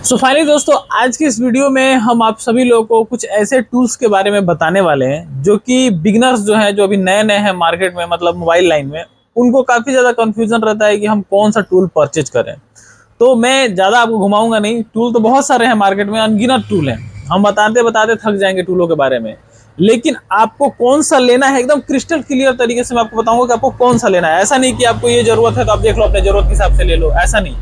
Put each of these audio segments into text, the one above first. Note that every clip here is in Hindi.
फाइनली दोस्तों, आज की इस वीडियो में हम आप सभी लोगों को कुछ ऐसे टूल्स के बारे में बताने वाले हैं जो कि बिगिनर्स जो हैं, जो अभी नए नए हैं मार्केट में, मतलब मोबाइल लाइन में, उनको काफ़ी ज़्यादा कंफ्यूजन रहता है कि हम कौन सा टूल परचेज करें। तो मैं ज़्यादा आपको घुमाऊंगा नहीं, टूल तो बहुत सारे हैं मार्केट में, अनगिनत टूल हैं। हम बताते बताते थक जाएंगे टूलों के बारे में। लेकिन आपको कौन सा लेना है, एकदम क्रिस्टल क्लियर तरीके से मैं आपको बताऊंगा कि आपको कौन सा लेना है। ऐसा नहीं कि आपको ये जरूरत है तो आप देख लो, अपने जरूरत के हिसाब से ले लो, ऐसा नहीं।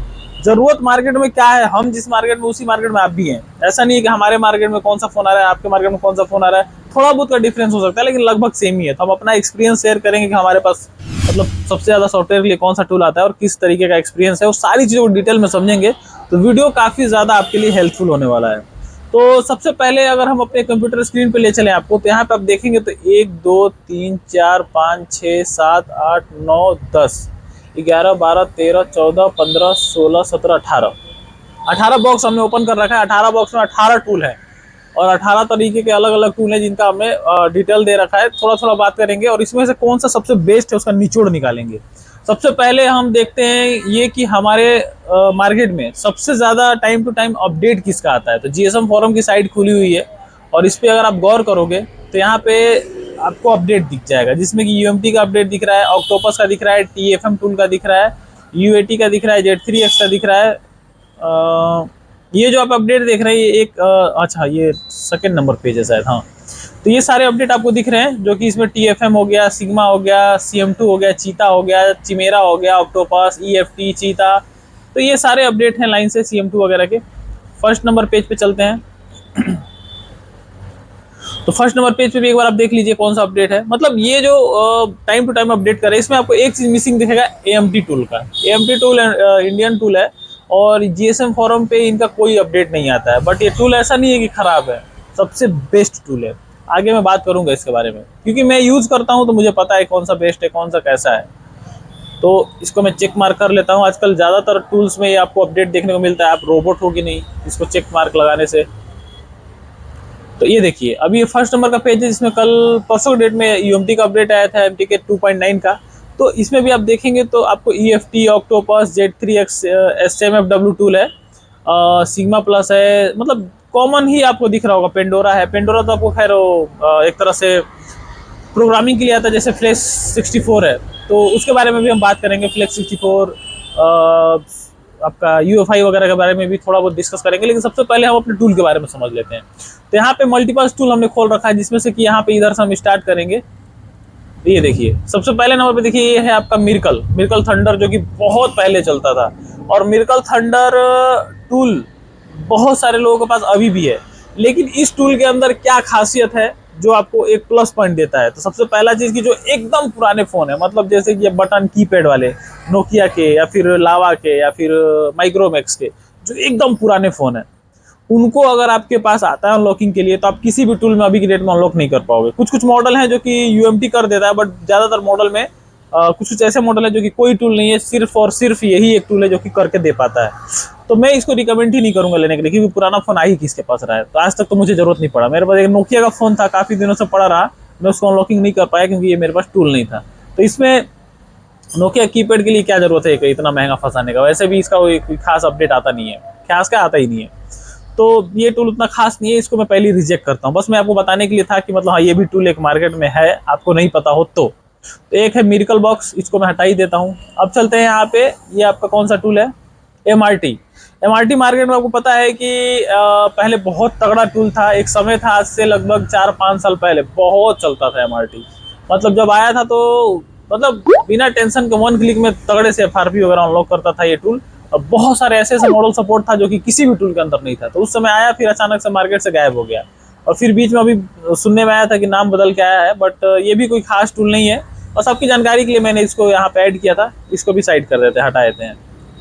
जरूरत मार्केट में क्या है, हम जिस मार्केट में उसी मार्केट में आप भी हैं। ऐसा नहीं है कि हमारे मार्केट में कौन सा फोन आ रहा है, आपके मार्केट में कौन सा फोन आ रहा है, थोड़ा बहुत का डिफरेंस हो सकता है, लेकिन लगभग सेम ही है। तो हम अपना एक्सपीरियंस शेयर करेंगे कि हमारे पास मतलब सबसे ज्यादा सॉफ्टवेयर के लिए कौन सा टूल आता है और किस तरीके का एक्सपीरियंस है, वो सारी चीजों को डिटेल में समझेंगे। तो वीडियो काफी ज्यादा आपके लिए हेल्पफुल होने वाला है। तो सबसे पहले अगर हम अपने कंप्यूटर स्क्रीन पे ले चले आपको, तो यहाँ पे आप देखेंगे तो 1 2 3 4 5 6 7 8 9 10 11 12 13 14 15 16 17 18 बॉक्स हमने ओपन कर रखा है। 18 बॉक्स में 18 टूल है और 18 तरीके के अलग अलग टूल हैं जिनका हमने डिटेल दे रखा है। थोड़ा थोड़ा बात करेंगे और इसमें से कौन सा सबसे बेस्ट है उसका निचोड़ निकालेंगे। सबसे पहले हम देखते हैं ये कि हमारे मार्केट में सबसे ज़्यादा टाइम टू टाइम अपडेट किसका आता है। तो जीएसएम फोरम की साइट खुली हुई है और इस पर अगर आप गौर करोगे तो यहाँ पे आपको अपडेट दिख जाएगा, जिसमें कि यूएमटी का अपडेट दिख रहा है, ऑक्टोपस का दिख रहा है, टीएफएम टूल का दिख रहा है, यूएटी का दिख रहा है, Z3X का दिख रहा है। ये जो आप अपडेट देख रहे हैं ये एक अच्छा, ये सेकंड नंबर पेज है शायद। हाँ, तो ये सारे अपडेट आपको दिख रहे हैं, जो कि इसमें टीएफएम हो गया, सिग्मा हो गया, CM2 हो गया, चीता हो गया, चिमेरा हो गया, ऑक्टोपस, EFT, चीता। तो ये सारे अपडेट हैं लाइन से CM2 वगैरह के। फर्स्ट नंबर पेज पे चलते हैं। तो फर्स्ट नंबर पेज पे भी एक बार आप देख लीजिए कौन सा अपडेट है। मतलब ये जो टाइम टू टाइम अपडेट करे, इसमें आपको एक चीज मिसिंग दिखेगा, AMT टूल का। AMT टूल इंडियन टूल है और जीएसएम फोरम पे इनका कोई अपडेट नहीं आता है। बट ये टूल ऐसा नहीं है कि खराब है, सबसे बेस्ट टूल है। आगे मैं बात करूंगा इसके बारे में, क्योंकि मैं यूज करता हूं तो मुझे पता है कौन सा बेस्ट है, कौन सा कैसा है। तो इसको मैं चेक मार्क कर लेता हूं। आजकल ज्यादातर टूल्स में ये आपको अपडेट देखने को मिलता है। आप रोबोट हो कि नहीं इसको चेक मार्क लगाने से। तो ये देखिए, अभी ये फर्स्ट नंबर का पेज है जिसमें कल परसों डेट में यूएमटी का अपडेट आया था, MTK 2.9 का। तो इसमें भी आप देखेंगे तो आपको EFT, octopus, Z3X, SMFW tool है, सिग्मा प्लस है, मतलब कॉमन ही आपको दिख रहा होगा। पेंडोरा है, पेंडोरा तो आपको खैर एक तरह से प्रोग्रामिंग के लिए आता है, जैसे फ्लेक्स 64 है, तो उसके बारे में भी हम बात करेंगे। फ्लेक्स 64 आपका UFI वगैरह के बारे में भी थोड़ा बहुत डिस्कस करेंगे, लेकिन सबसे पहले हम अपने टूल के बारे में समझ लेते हैं। तो यहाँ पे मल्टीपल टूल हमने खोल रखा है, जिसमें से कि यहाँ पे इधर से हम स्टार्ट करेंगे। ये देखिए, सबसे पहले नंबर पे देखिए ये है आपका मिरकल थंडर, जो कि बहुत पहले चलता था। और मिरकल थंडर टूल बहुत सारे लोगों के पास अभी भी है। लेकिन इस टूल के अंदर क्या खासियत है जो आपको एक प्लस पॉइंट देता है? तो सबसे पहला चीज की, जो एकदम पुराने फोन है, मतलब जैसे कि ये बटन कीपैड वाले नोकिया के या फिर लावा के या फिर माइक्रोमैक्स के, जो एकदम पुराने फोन है, उनको अगर आपके पास आता है अनलॉकिंग के लिए, तो आप किसी भी टूल में अभी की डेट में अनलॉक नहीं कर पाओगे। कुछ कुछ मॉडल हैं जो कि यूएमटी कर देता है, बट ज्यादातर मॉडल में कुछ कुछ ऐसे मॉडल है जो कि कोई टूल नहीं है, सिर्फ और सिर्फ यही एक टूल है जो कि करके दे पाता है। तो मैं इसको रिकमेंड ही नहीं करूंगा लेने के लिए, क्योंकि पुराना फोन आ ही किसके पास रहा है। तो आज तक तो मुझे जरूरत नहीं पड़ा। मेरे पास एक नोकिया का फोन था, काफी दिनों से पड़ा रहा, मैं उसको अनलॉकिंग नहीं कर पाया क्योंकि ये मेरे पास टूल नहीं था। तो इसमें नोकिया कीपैड के लिए क्या जरूरत है इतना महंगा फंसाने का? वैसे भी इसका कोई खास अपडेट आता नहीं है, खास का आता ही नहीं है। तो ये टूल उतना खास नहीं है, इसको मैं पहले रिजेक्ट करता हूँ। बस मैं आपको बताने के लिए था कि मतलब हाँ, ये भी टूल एक मार्केट में है, आपको नहीं पता हो तो। एक है मिरेकल बॉक्स, इसको मैं हटा ही देता हूँ। अब चलते हैं यहाँ पे, ये आपका कौन सा टूल है? MRT मार्केट में आपको पता है कि पहले बहुत तगड़ा टूल था। एक समय था, आज से लगभग 4-5 साल पहले बहुत चलता था MRT। मतलब जब आया था तो मतलब बिना टेंशन के 1 क्लिक में तगड़े से FRP वगैरह अनलॉक करता था ये टूल। अब बहुत सारे ऐसे ऐसे मॉडल सपोर्ट था जो कि किसी भी टूल के अंदर नहीं था। तो उस समय आया, फिर अचानक से मार्केट से गायब हो गया। और फिर बीच में अभी सुनने में आया था कि नाम बदल के आया है, बट ये भी कोई खास टूल नहीं है। बस आपकी जानकारी के लिए मैंने इसको यहाँ पे ऐड किया था। इसको भी साइड कर देते हैं, हटा देते हैं।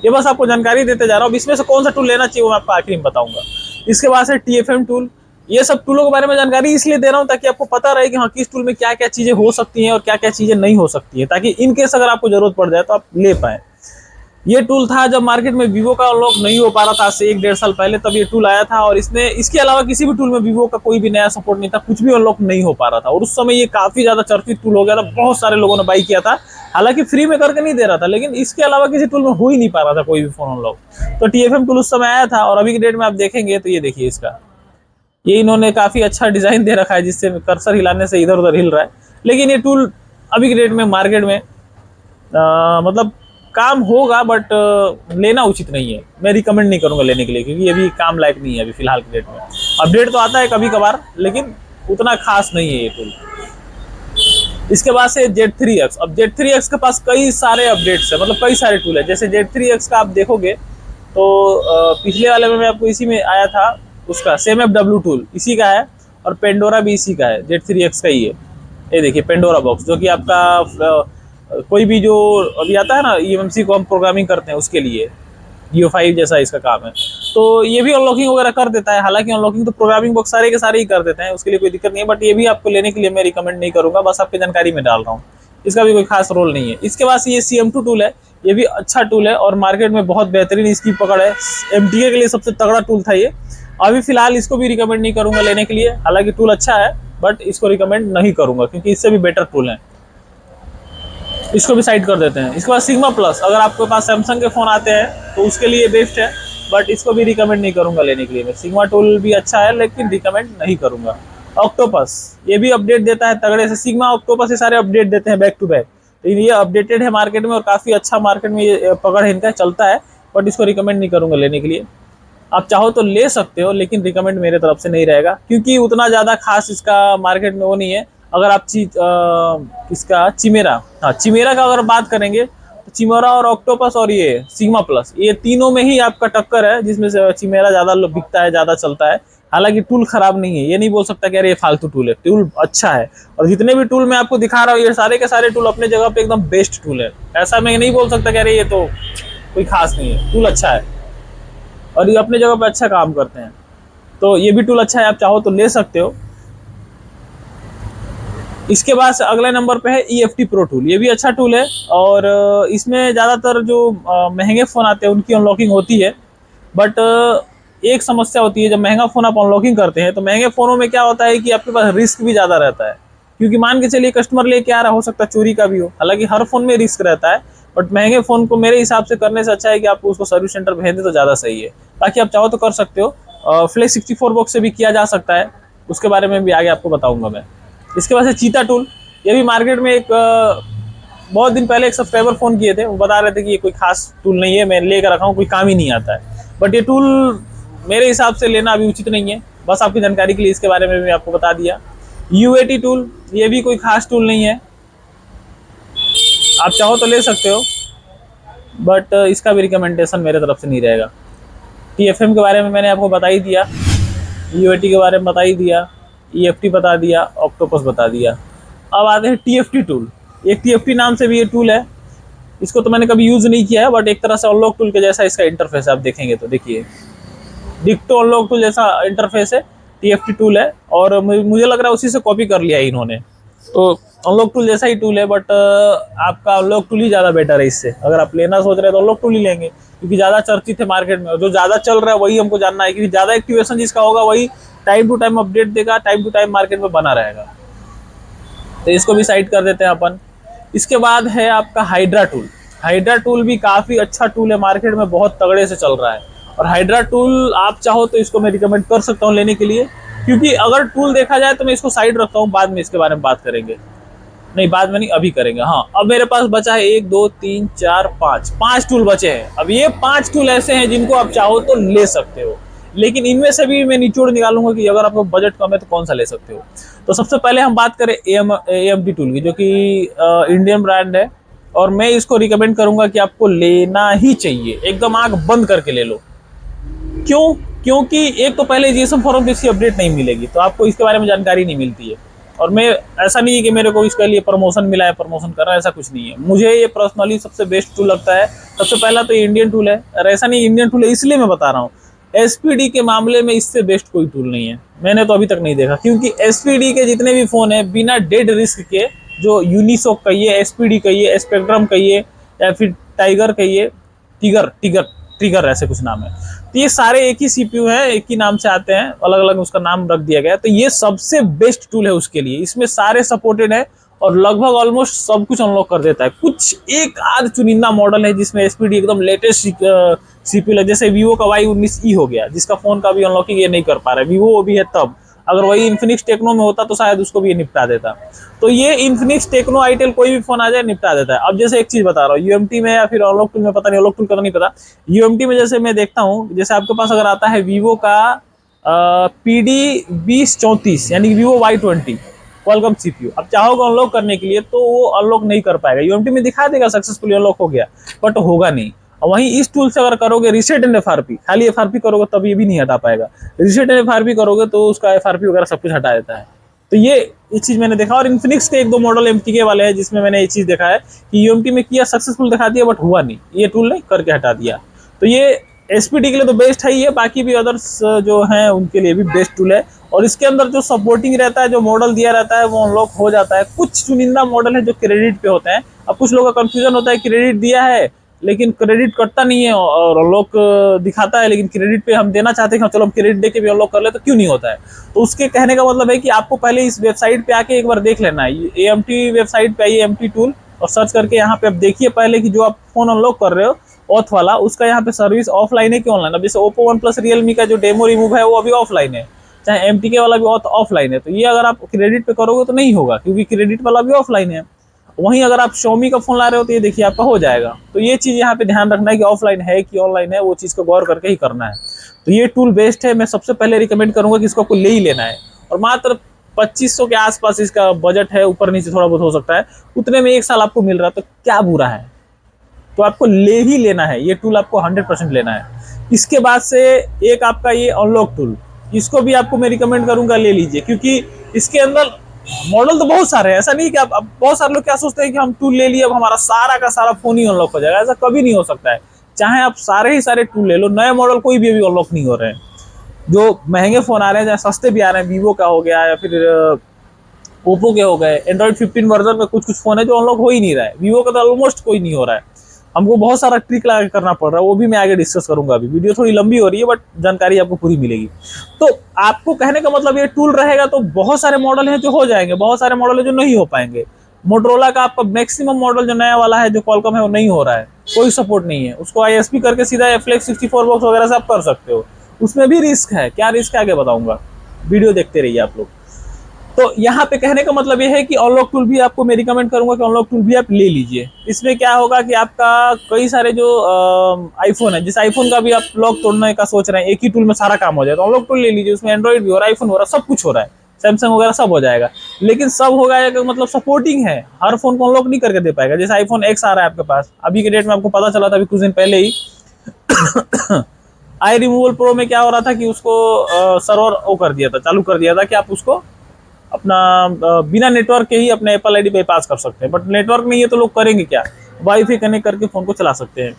ये बस आपको जानकारी देते जा रहा हूँ। इसमें से कौन सा टूल लेना चाहिए वो मैं आपको आखिरी में बताऊंगा। इसके बाद है TFM टूल। ये सब टूलों के बारे में जानकारी इसलिए दे रहा हूँ ताकि आपको पता रहे कि हाँ, किस टूल में क्या क्या चीजें हो सकती हैं और क्या क्या चीजें नहीं हो सकती है, ताकि इन केस अगर आपको जरूरत पड़ जाए तो आप ले पाए। ये टूल था जब मार्केट में वीवो का अनलॉक नहीं हो पा रहा था, आज से 1-1.5 साल पहले, तब ये टूल आया था। और इसने इसके अलावा किसी भी टूल में वीवो का कोई भी नया सपोर्ट नहीं था, कुछ भी अनलॉक नहीं हो पा रहा था। और उस समय ये काफी ज्यादा चर्चित टूल हो गया था, बहुत सारे लोगों ने बाई किया था। हालांकि फ्री में करके नहीं दे रहा था, लेकिन इसके अलावा किसी टूल में हो ही नहीं पा रहा था कोई भी फोन अनलॉक। तो TFM टूल उस समय आया था। और अभी की डेट में आप देखेंगे तो ये देखिए इसका, ये इन्होंने काफी अच्छा डिजाइन दे रखा है, जिससे कर्सर हिलाने से इधर उधर हिल रहा है। लेकिन ये टूल अभी की डेट में मार्केट में मतलब काम होगा, बट लेना उचित नहीं है। मैं रिकमेंड नहीं करूंगा लेने के लिए, क्योंकि ये भी काम लायक नहीं है अभी फिलहाल की डेट में। अपडेट तो आता है कभी कभार, लेकिन उतना खास नहीं है ये टूल। इसके बाद से Z3X। अब Z3X के पास कई सारे अपडेट्स है, मतलब कई सारे टूल है। जैसे Z3X का आप देखोगे तो पिछले वाले में मैं आपको इसी में आया था, उसका SameFW टूल इसी का है, और पेंडोरा भी इसी का है, Z3X का ही है। ये देखिए पेंडोरा बॉक्स, जो कि आपका कोई भी जो अभी आता है ना EMMC को हम प्रोग्रामिंग करते हैं उसके लिए, Geo5 जैसा इसका काम है। तो ये भी अनलॉकिंग वगैरह कर देता है। हालांकि अनलॉकिंग तो प्रोग्रामिंग बॉक्स सारे के सारे ही कर देते हैं, उसके लिए कोई दिक्कत नहीं है। बट ये भी आपको लेने के लिए मैं रिकमेंड नहीं करूंगा, बस आपकी जानकारी में डाल रहा हूँ। इसका भी कोई खास रोल नहीं है। इसके बाद ये CM2 टूल है, ये भी अच्छा टूल है और मार्केट में बहुत बेहतरीन इसकी पकड़ है। MTA के लिए सबसे तगड़ा टूल था ये। अभी फिलहाल इसको भी रिकमेंड नहीं करूंगा लेने के लिए। हालांकि टूल अच्छा है, बट इसको रिकमेंड नहीं करूंगा, क्योंकि इससे भी बेटर टूल है। इसको भी साइड कर देते हैं। इसके बाद सिग्मा प्लस, अगर आपके पास सैमसंग के फोन आते हैं तो उसके लिए बेस्ट है, बट इसको भी रिकमेंड नहीं करूंगा लेने के लिए। मैं सिग्मा टूल भी अच्छा है, लेकिन रिकमेंड नहीं करूंगा। ऑक्टोपस, ये भी अपडेट देता है तगड़े से। सिग्मा, ऑक्टोपस ये सारे अपडेट देते हैं बैक टू बैक। तो ये अपडेटेड है मार्केट में, और काफी अच्छा मार्केट में ये पकड़ है इनका, चलता है। बट इसको रिकमेंड नहीं करूंगा लेने के लिए। आप चाहो तो ले सकते हो, लेकिन रिकमेंड मेरे तरफ से नहीं रहेगा, क्योंकि उतना ज़्यादा खास इसका मार्केट में वो नहीं है। अगर आप इसका चिमेरा, हाँ चिमेरा का अगर बात करेंगे तो चिमेरा और ऑक्टोपस और ये सिग्मा प्लस, ये तीनों में ही आपका टक्कर है, जिसमें से चिमेरा ज़्यादा बिकता है, ज़्यादा चलता है। हालांकि टूल खराब नहीं है, ये नहीं बोल सकता कि अरे ये फालतू टूल है, टूल अच्छा है। और जितने भी टूल मैं आपको दिखा रहा हूँ, ये सारे के सारे टूल अपने जगह पे एकदम बेस्ट टूल है। ऐसा मैं नहीं बोल सकता कि अरे ये तो कोई खास नहीं है, टूल अच्छा है और ये अपने जगह पे अच्छा काम करते हैं। तो ये भी टूल अच्छा है, आप चाहो तो ले सकते हो। इसके बाद अगले नंबर पे है EFT Pro टूल। ये भी अच्छा टूल है, और इसमें ज़्यादातर जो महंगे फ़ोन आते हैं उनकी अनलॉकिंग होती है। बट एक समस्या होती है, जब महंगा फ़ोन आप अनलॉकिंग करते हैं तो महंगे फ़ोनों में क्या होता है कि आपके पास रिस्क भी ज़्यादा रहता है। क्योंकि मान के चलिए कस्टमर लेके आ रहा, हो सकता है चोरी का भी हो। हालांकि हर फ़ोन में रिस्क रहता है, बट महंगे फ़ोन को मेरे हिसाब से करने से अच्छा है कि आप उसको सर्विस सेंटर भेज दें तो ज़्यादा सही है। बाकी आप चाहो तो कर सकते हो। फ्लेक्स 64 बॉक्स से भी किया जा सकता है, उसके बारे में भी आगे आपको बताऊंगा मैं। इसके बाद से चीता टूल, ये भी मार्केट में एक बहुत दिन पहले एक सब्सक्राइबर फ़ोन किए थे, वो बता रहे थे कि ये कोई खास टूल नहीं है, मैं लेकर रखा हूँ, कोई काम ही नहीं आता है। बट ये टूल मेरे हिसाब से लेना अभी उचित नहीं है। बस आपकी जानकारी के लिए इसके बारे में भी आपको बता दिया। UAT टूल, ये भी कोई खास टूल नहीं है, आप चाहो तो ले सकते हो, बट इसका भी रिकमेंडेशन मेरे तरफ से नहीं रहेगा। TFM के बारे में मैंने आपको बता ही दिया, UAT के बारे में बता ही दिया, EFT बता दिया, ऑक्टोपस बता दिया। अब आते हैं TFT टूल। एक TFT नाम से भी ये टूल है, इसको तो मैंने कभी यूज़ नहीं किया है, बट एक तरह से अनलॉक टूल के जैसा इसका इंटरफेस है। आप देखेंगे तो देखिए, डिक्टो अनलॉक टूल जैसा इंटरफेस है, TFT टूल है, और मुझे लग रहा है उसी से कॉपी कर लिया है इन्होंने। तो अनलॉक टूल जैसा ही टूल है, बट आपका अनलॉक टूल ही ज़्यादा बेटर है इससे। अगर आप लेना सोच रहे हैं तो अनलॉक टूल ही लेंगे, क्योंकि ज़्यादा चर्चित है मार्केट में, और जो ज़्यादा चल रहा है वही हमको जानना है, क्योंकि ज़्यादा एक्टिवेशन जिसका होगा वही टाइम टू टाइम अपडेट देगा, टाइम टू टाइम मार्केट में बना रहेगा। तो इसको भी साइड कर देते हैं अपन। इसके बाद है आपका हाइड्रा टूल। हाइड्रा टूल भी काफ़ी अच्छा टूल है, मार्केट में बहुत तगड़े से चल रहा है। और हाइड्रा टूल आप चाहो तो इसको मैं रिकमेंड कर सकता हूँ लेने के लिए, क्योंकि अगर टूल देखा जाए तो मैं इसको साइड रखता हूँ, बाद में इसके बारे में बात करेंगे। नहीं, बाद में नहीं, अभी करेंगे। हाँ, अब मेरे पास बचा है 1 2 3 4 5 टूल बचे हैं। अब ये 5 टूल ऐसे हैं जिनको आप चाहो तो ले सकते हो, लेकिन इनमें से भी मैं निचोड़ निकालूंगा कि अगर आपको बजट कम है तो कौन सा ले सकते हो। तो सबसे पहले हम बात करें AMD टूल की, जो कि इंडियन ब्रांड है, और मैं इसको रिकमेंड करूंगा कि आपको लेना ही चाहिए, एकदम आंख बंद करके ले लो। क्यों? क्योंकि एक तो पहले GSM फोरम पे इसकी अपडेट नहीं मिलेगी, तो आपको इसके बारे में जानकारी नहीं मिलती है। और मैं, ऐसा नहीं है कि मेरे को इसके लिए प्रमोशन मिला है, प्रमोशन कर रहा है, ऐसा कुछ नहीं है। मुझे ये पर्सनली सबसे बेस्ट टूल लगता है। सबसे पहला तो ये इंडियन टूल है, और ऐसा नहीं इंडियन टूल है इसलिए मैं बता रहा हूँ, SPD के मामले में इससे बेस्ट कोई टूल नहीं है, मैंने तो अभी तक नहीं देखा। क्योंकि SPD के जितने भी फ़ोन है बिना डेड रिस्क के, जो यूनिसॉक कहिए, SPD कहिए, स्पेक्ट्रम कहिए, या फिर टाइगर कहिए, टिगर टिगर ट्रिगर ऐसे कुछ नाम है। तो ये सारे एक ही सीपीयू है, एक ही नाम से आते हैं, अलग अलग उसका नाम रख दिया गया है। तो ये सबसे बेस्ट टूल है उसके लिए, इसमें सारे सपोर्टेड है और लगभग ऑलमोस्ट सब कुछ अनलॉक कर देता है। कुछ एक आध चुनिंदा मॉडल है जिसमें एसपीडी एकदम लेटेस्ट सीपीयू है, जैसे वीवो का Y19E हो गया, जिसका फोन का भी अनलॉकिंग ये नहीं कर पा रहा है, वीवो वो भी है तब। अगर वही इन्फिनिक्स टेक्नो में होता तो शायद उसको भी ये निपटा देता। तो ये इन्फिनिक्स टेक्नो आईटेल कोई भी फोन आ जाए निपटा देता है। अब जैसे एक चीज बता रहा हूँ, यूएमटी में या फिर अनलॉक टूल में, पता नहीं अनलॉक टूल का तो नहीं पता, यूएमटी में जैसे मैं देखता हूँ, जैसे आपके पास अगर आता है वीवो का PD2034 यानी वीवो Y20 क्वालकॉम सीपीयू, अब चाहोगे अनलॉक करने के लिए तो वो अनलॉक नहीं कर पाएगा। यूएमटी में दिखा देगा सक्सेसफुली अनलॉक हो गया, बट होगा नहीं। और वहीं इस टूल से अगर करोगे रीसेट एंड एफआरपी, खाली एफआरपी करोगे तब ये भी नहीं हटा पाएगा, रीसेट एंड एफआरपी करोगे तो उसका एफआरपी वगैरह सब कुछ हटा देता है। तो ये चीज मैंने देखा। और इन्फिनिक्स के एक दो मॉडल एमटीके वाले हैं जिसमें मैंने ये चीज देखा है कि यूएमटी में किया सक्सेसफुल दिखा दिया बट हुआ नहीं, ये टूल ने करके हटा दिया। तो ये एसपीडी के लिए तो बेस्ट है ही है, बाकी भी अदर्स जो हैं उनके लिए भी बेस्ट टूल है। और इसके अंदर जो सपोर्टिंग रहता है, जो मॉडल दिया रहता है वो अनलॉक हो जाता है। कुछ चुनिंदा मॉडल है जो क्रेडिट पे होते हैं। अब कुछ लोगों का कंफ्यूजन होता है, क्रेडिट दिया है लेकिन क्रेडिट कटता नहीं है और अनलॉक दिखाता है, लेकिन क्रेडिट पे हम देना चाहते हैं, चलो हम क्रेडिट देके भी अनलॉक कर ले, तो क्यों नहीं होता है। तो उसके कहने का मतलब है कि आपको पहले इस वेबसाइट पे आके एक बार देख लेना है। एएमटी वेबसाइट पे आइए, एमटी टूल, और सर्च करके यहाँ पे आप देखिए पहले कि जो आप फोन अनलॉक कर रहे हो ऑथ वाला, उसका यहाँ पे सर्विस ऑफलाइन है कि ऑनलाइन। अब जैसे ओप्पो वन प्लस रियलमी का जो डेमो रिमूव है वो अभी ऑफलाइन है, चाहे एमटीके वाला भी ऑफलाइन है। तो ये अगर आप क्रेडिट पे करोगे तो नहीं होगा, क्योंकि क्रेडिट वाला भी ऑफलाइन है। वहीं अगर आप Xiaomi का फोन ला रहे हो तो ये देखिए आपका हो जाएगा। तो ये चीज यहाँ पे ध्यान रखना है कि ऑफलाइन है कि ऑनलाइन है, वो चीज को गौर करके ही करना है। तो ये टूल बेस्ट है, मैं सबसे पहले रिकमेंड करूंगा कि इसको आपको ले ही लेना है। और मात्र 2500 के आसपास इसका बजट है, ऊपर नीचे थोड़ा बहुत हो सकता है, उतने में 1 साल आपको मिल रहा है, तो क्या बुरा है। तो आपको ले ही लेना है, ये टूल आपको 100% लेना है। इसके बाद से एक आपका ये अनलॉक टूल, इसको भी आपको मैं रिकमेंड करूंगा ले लीजिए, क्योंकि इसके अंदर मॉडल तो बहुत सारे हैं। ऐसा नहीं कि आप बहुत सारे लोग क्या सोचते हैं कि हम टूल ले लिए अब हमारा सारा का सारा फोन ही अनलॉक हो जाएगा, ऐसा कभी नहीं हो सकता है। चाहे आप सारे ही सारे टूल ले लो, नए मॉडल कोई भी अभी अनलॉक नहीं हो रहे हैं। जो महंगे फोन आ रहे हैं, चाहे सस्ते भी आ रहे हैं, वीवो का हो गया या फिर ओप्पो के हो गए, एंड्रॉइड 15 वर्जन में कुछ कुछ फोन है जो अनलॉक हो ही नहीं रहा है। वीवो का तो ऑलमोस्ट कोई नहीं हो रहा है, हमको बहुत सारा ट्रिक लगा करना पड़ रहा है, वो भी मैं आगे डिस्कस करूंगा। अभी वीडियो थोड़ी लंबी हो रही है बट जानकारी आपको पूरी मिलेगी। तो आपको कहने का मतलब ये टूल रहेगा तो बहुत सारे मॉडल हैं जो हो जाएंगे, बहुत सारे मॉडल है जो नहीं हो पाएंगे। मोटरोला का आपका मैक्सिमम मॉडल जो नया वाला है जो क्वालकॉम है वो नहीं हो रहा है, कोई सपोर्ट नहीं है उसको। आईएसपी करके सीधा फ्लेक्स 64 बॉक्स वगैरह से आप कर सकते हो, उसमें भी रिस्क है। क्या रिस्क है आगे बताऊंगा, वीडियो देखते रहिए आप लोग। तो यहाँ पे कहने का मतलब ये है कि अनलॉक टूल भी आपको मैं रिकमेंड करूंगा कि अनलॉक टूल भी आप ले लीजिए। इसमें क्या होगा कि आपका कई सारे जो आईफोन है, जिस आईफोन का भी आप लॉक तोड़ने का सोच रहे हैं, एक ही टूल में सारा काम हो जाए, तो अनलॉक टूल ले लीजिए। उसमें एंड्रॉइड भी हो रहा है, आईफोन हो रहा है, सब कुछ हो रहा है, सैमसंग वगैरह सब हो जाएगा। लेकिन सब हो जाएगा मतलब सपोर्टिंग है, हर फोन को अनलॉक नहीं करके दे पाएगा। जैसे आईफोन एक्स आ रहा है आपके पास, अभी के डेट में आपको पता चला था अभी कुछ दिन पहले ही आई रिमूवल प्रो में क्या हो रहा था कि उसको सर्वर वो कर दिया था, चालू कर दिया था कि आप उसको अपना बिना नेटवर्क के ही अपने एप्पल आईडी बाईपास कर सकते हैं। बट नेटवर्क नहीं है तो लोग करेंगे क्या, वाईफाई कनेक्ट करके फोन को चला सकते हैं।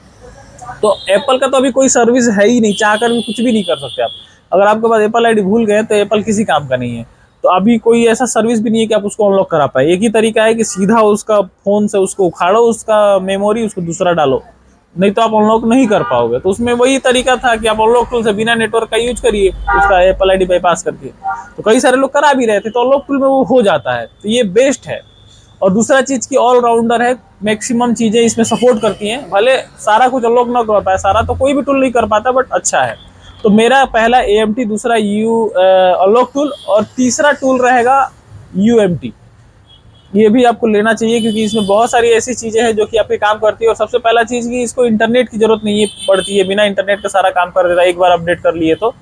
तो एप्पल का तो अभी कोई सर्विस है ही नहीं, चाहकर भी कुछ भी नहीं कर सकते आप। अगर आपके पास एप्पल आईडी भूल गए तो एप्पल किसी काम का नहीं है। तो अभी कोई ऐसा सर्विस भी नहीं है कि आप उसको अनलॉक करा पाए। एक ही तरीका है कि सीधा उसका फोन से उसको उखाड़ो, उसका मेमोरी, उसको दूसरा डालो, नहीं तो आप अनलॉक नहीं कर पाओगे। तो उसमें वही तरीका था कि आप अनलॉक टूल से बिना नेटवर्क का यूज करिए, उसका एप्पल आईडी बाईपास करके। तो कई सारे लोग करा भी रहे थे, तो अनलॉक टूल में वो हो जाता है, तो ये बेस्ट है। और दूसरा चीज की ऑलराउंडर है, मैक्सिमम चीजें इसमें सपोर्ट करती हैं। भले सारा कुछ अनलॉक ना कर पाए, सारा तो कोई भी टूल नहीं कर पाता, बट अच्छा है। तो मेरा पहला एएमटी, दूसरा अनलॉक टूल, और तीसरा टूल रहेगा यूएमटी। ये भी आपको लेना चाहिए क्योंकि इसमें बहुत सारी ऐसी चीजें हैं जो कि आपके काम करती है। और सबसे पहला चीज कि इसको इंटरनेट की जरूरत नहीं पड़ती है, बिना इंटरनेट का सारा काम कर देता है। एक बार अपडेट कर लिए तो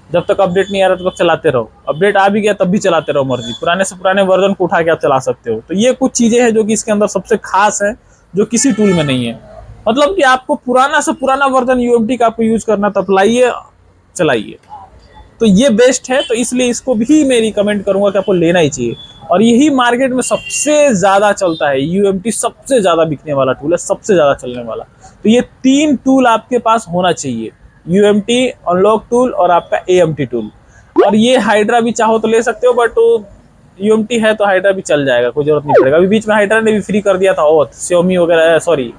जब तक अपडेट नहीं आ रहा तब तक चलाते रहो, अपडेट आ भी गया तब भी चलाते रहो मर्जी, पुराने से पुराने वर्जन को उठा के आप चला सकते हो। तो ये कुछ चीजें हैं जो कि इसके अंदर सबसे खास है, जो किसी टूल में नहीं है। मतलब कि आपको पुराना से पुराना वर्जन यूएमटी का आपको यूज करना, तब लाइए चलाइए, तो ये बेस्ट है। तो इसलिए इसको भी मैं रिकमेंड करूंगा कि आपको लेना ही चाहिए। और यही मार्केट में सबसे ज्यादा चलता है, यूएमटी सबसे ज्यादा बिकने वाला टूल है, सबसे ज्यादा चलने वाला। तो ये 3 टूल आपके पास होना चाहिए, यूएमटी, अनलॉक टूल और आपका एएमटी टूल। और ये हाइड्रा भी चाहो तो ले सकते हो, बट यूएमटी है तो हाइड्रा भी चल जाएगा, कोई जरूरत नहीं पड़ेगा। अभी बीच में हाइड्रा ने भी फ्री कर दिया था, और Xiaomi वगैरह, सॉरी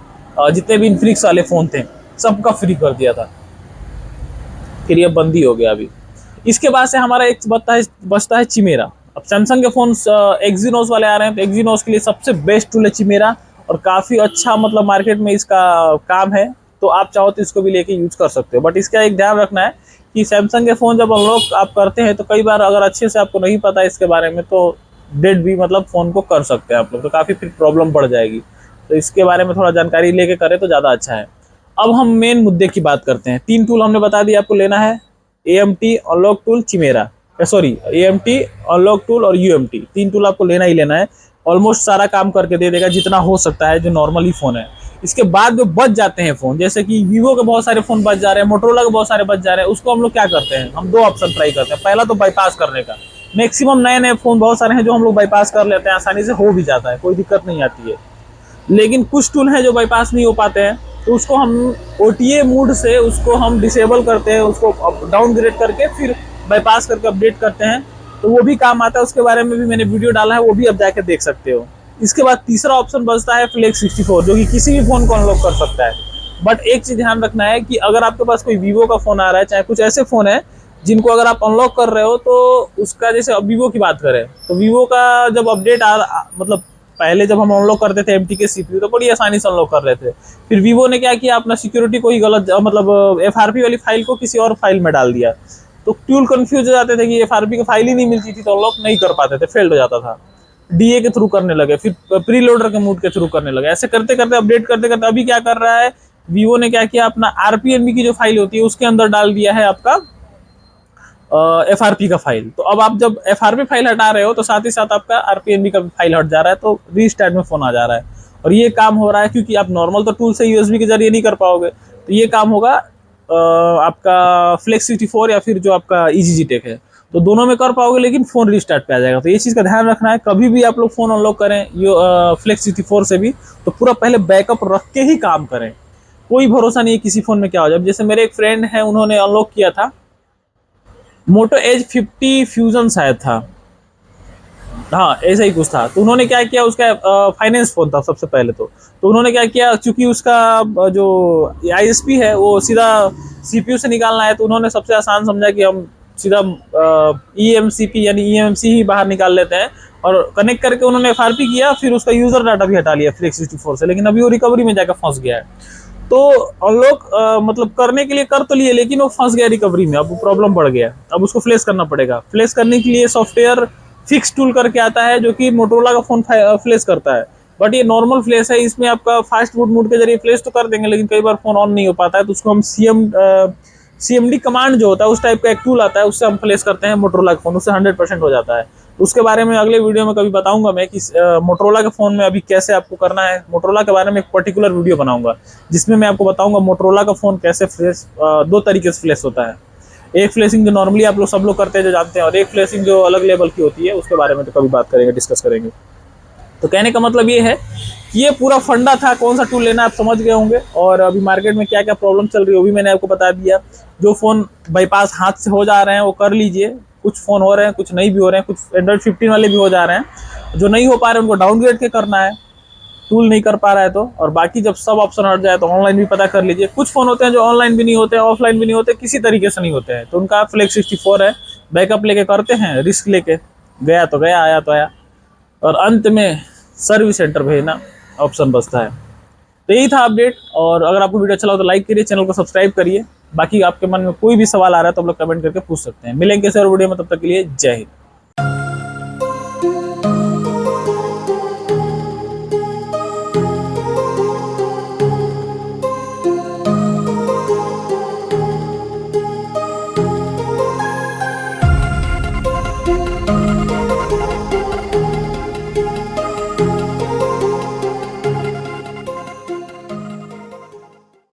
जितने भी इन्फिनिक्स वाले फोन थे सबका फ्री कर दिया था, फिर ये बंद ही हो गया अभी। इसके बाद से हमारा एक बचता है चिमेरा। अब सैमसंग के फोन एक्जीनोस वाले आ रहे हैं, तो एक्जीनोस के लिए सबसे बेस्ट टूल है चिमेरा, और काफ़ी अच्छा मतलब मार्केट में इसका काम है, तो आप चाहो तो इसको भी लेके यूज कर सकते हो। बट इसका एक ध्यान रखना है कि सैमसंग के फ़ोन जब अनलॉक आप करते हैं तो कई बार अगर अच्छे से आपको नहीं पता है इसके बारे में, तो डेट भी मतलब फ़ोन को कर सकते हैं आप लोग, तो काफ़ी फिर प्रॉब्लम बढ़ जाएगी। तो इसके बारे में थोड़ा जानकारी लेके करें तो ज़्यादा अच्छा है। अब हम मेन मुद्दे की बात करते हैं। 3 टूल हमने बता दिया आपको लेना है, AMT, unlock tool, Chimera, sorry AMT, unlock tool और UMT, 3 टूल आपको लेना ही लेना है। ऑलमोस्ट सारा काम करके दे देगा जितना हो सकता है जो नॉर्मली फ़ोन है। इसके बाद जो बच जाते हैं फ़ोन, जैसे कि वीवो के बहुत सारे फ़ोन बच जा रहे हैं, मोटरोला के बहुत सारे बच जा रहे हैं, उसको हम लोग क्या करते हैं, हम 2 ऑप्शन ट्राई करते हैं। पहला तो बाईपास करने का, मैक्सिमम नए नए फ़ोन बहुत सारे हैं जो हम लोग बाईपास कर लेते हैं, आसानी से हो भी जाता है, कोई दिक्कत नहीं आती है। लेकिन कुछ टूल हैं जो बाईपास नहीं हो पाते हैं, तो उसको हम OTA मोड से उसको हम डिसेबल करते हैं, उसको डाउनग्रेड करके फिर बाईपास करके अपडेट करते हैं, तो वो भी काम आता है। उसके बारे में भी मैंने वीडियो डाला है, वो भी आप जाके देख सकते हो। इसके बाद तीसरा ऑप्शन बचता है फ्लेक्स 64, जो कि किसी भी फ़ोन को अनलॉक कर सकता है। बट एक चीज़ ध्यान रखना है कि अगर आपके पास कोई वीवो का फ़ोन आ रहा है, चाहे कुछ ऐसे फ़ोन है जिनको अगर आप अनलॉक कर रहे हो, तो उसका जैसे अब वीवो की बात करें तो वीवो का जब अपडेट मतलब पहले जब हम अनलॉक करते थे MT के CPU, तो बड़ी आसानी से अनलॉक कर रहे थे। फिर वीवो ने क्या किया, अपना सिक्योरिटी को ही गलत मतलब FRP वाली फाइल को किसी और फाइल में डाल दिया, तो टूल कंफ्यूज हो जाते थे कि FRP की फाइल ही नहीं मिलती थी, तो अनलॉक नहीं कर पाते थे, फेल्ड हो जाता था। DA के थ्रू करने लगे, फिर प्री लोडर के मोड के थ्रू करने लगे, ऐसे करते करते अपडेट करते करते अभी क्या कर रहा है, वीवो ने क्या किया, अपना RPNB की जो फाइल होती है उसके अंदर डाल दिया है आपका FRP का फाइल। तो अब आप जब FRP फाइल हटा रहे हो तो साथ ही साथ आपका RPNB का भी फाइल हट जा रहा है, तो रीस्टार्ट में फ़ोन आ जा रहा है। और ये काम हो रहा है क्योंकि आप नॉर्मल तो टूल से USB के जरिए नहीं कर पाओगे, तो ये काम होगा आपका फ्लेक्स 64 या फिर जो आपका EGG-टेक है, तो दोनों में कर पाओगे, लेकिन फ़ोन रीस्टार्ट पे आ जाएगा। तो ये चीज़ का ध्यान रखना है, कभी भी आप लोग फ़ोन अनलॉक करें ये फ्लेक्स 64 से भी, तो पूरा पहले बैकअप रख के ही काम करें। कोई भरोसा नहीं है किसी फ़ोन में क्या हो जाए। जैसे मेरे एक फ्रेंड है, उन्होंने अनलॉक किया था मोटो एज 50 फ्यूजन शायद था, हाँ ऐसा ही कुछ था। तो उन्होंने क्या किया, उसका फाइनेंस फोन था सबसे पहले तो उन्होंने क्या किया, चूंकि उसका जो ISP है वो सीधा CPU से निकालना है, तो उन्होंने सबसे आसान समझा कि हम सीधा EMCP यानी EMC ही बाहर निकाल लेते हैं, और कनेक्ट करके उन्होंने FRP किया, फिर उसका यूजर डाटा भी हटा लिया फ्लेक्स 64 से। लेकिन अभी वो रिकवरी में जाकर फंस गया है। तो अनलॉक मतलब करने के लिए कर तो लिए, लेकिन वो फंस गया रिकवरी में, अब वो प्रॉब्लम बढ़ गया, अब उसको फ्लैश करना पड़ेगा। फ्लैश करने के लिए सॉफ्टवेयर फिक्स टूल करके आता है, जो कि मोटरोला का फोन फ्लैश करता है, बट ये नॉर्मल फ्लैश है। इसमें आपका फास्ट बूट मोड के जरिए फ्लैश तो कर देंगे, लेकिन कई बार फोन ऑन नहीं हो पाता है, तो उसको हम CMD कमांड जो होता है उस टाइप का एक टूल आता है, उससे हम फ्लैश करते हैं मोटरोला का फोन, उससे 100% हो जाता है। उसके बारे में अगले वीडियो में कभी बताऊंगा मैं कि मोटरोला के फ़ोन में अभी कैसे आपको करना है। मोटरोला के बारे में एक पर्टिकुलर वीडियो बनाऊंगा जिसमें मैं आपको बताऊंगा मोटरोला का फ़ोन कैसे फ्लैश 2 तरीके से फ्लैश होता है। एक फ्लैशिंग जो नॉर्मली आप लोग सब लोग करते हैं जो जानते हैं, और एक फ्लैशिंग जो अलग लेवल की होती है, उसके बारे में तो कभी बात करेंगे, डिस्कस करेंगे। तो कहने का मतलब ये है कि ये पूरा फंडा था, कौन सा टूल लेना आप समझ गए होंगे, और अभी मार्केट में क्या क्या प्रॉब्लम चल रही है वो भी मैंने आपको बता दिया। जो फ़ोन बाईपास हाथ से हो जा रहे हैं वो कर लीजिए, कुछ फ़ोन हो रहे हैं, कुछ नहीं भी हो रहे हैं, कुछ एंड्रॉइड 15 वाले भी हो जा रहे हैं। जो नहीं हो पा रहे हैं उनको डाउनग्रेड के करना है, टूल नहीं कर पा रहा है तो। और बाकी जब सब ऑप्शन हट जाए तो ऑनलाइन भी पता कर लीजिए। कुछ फ़ोन होते हैं जो ऑनलाइन भी नहीं होते हैं, ऑफलाइन भी नहीं होते, किसी तरीके से नहीं होते हैं, तो उनका फ्लेक्स 64 है, बैकअप लेके करते हैं, रिस्क लेके, गया तो गया, आया तो आया, और अंत में सर्विस सेंटर भेजना ऑप्शन बचता है। तो यही था अपडेट, और अगर आपको वीडियो अच्छा लगा तो लाइक करिए, चैनल को सब्सक्राइब करिए। बाकी आपके मन में कोई भी सवाल आ रहा है तो आप लोग कमेंट करके पूछ सकते हैं। मिलेंगे किसी और वीडियो में, तब तक के लिए जय हिंद।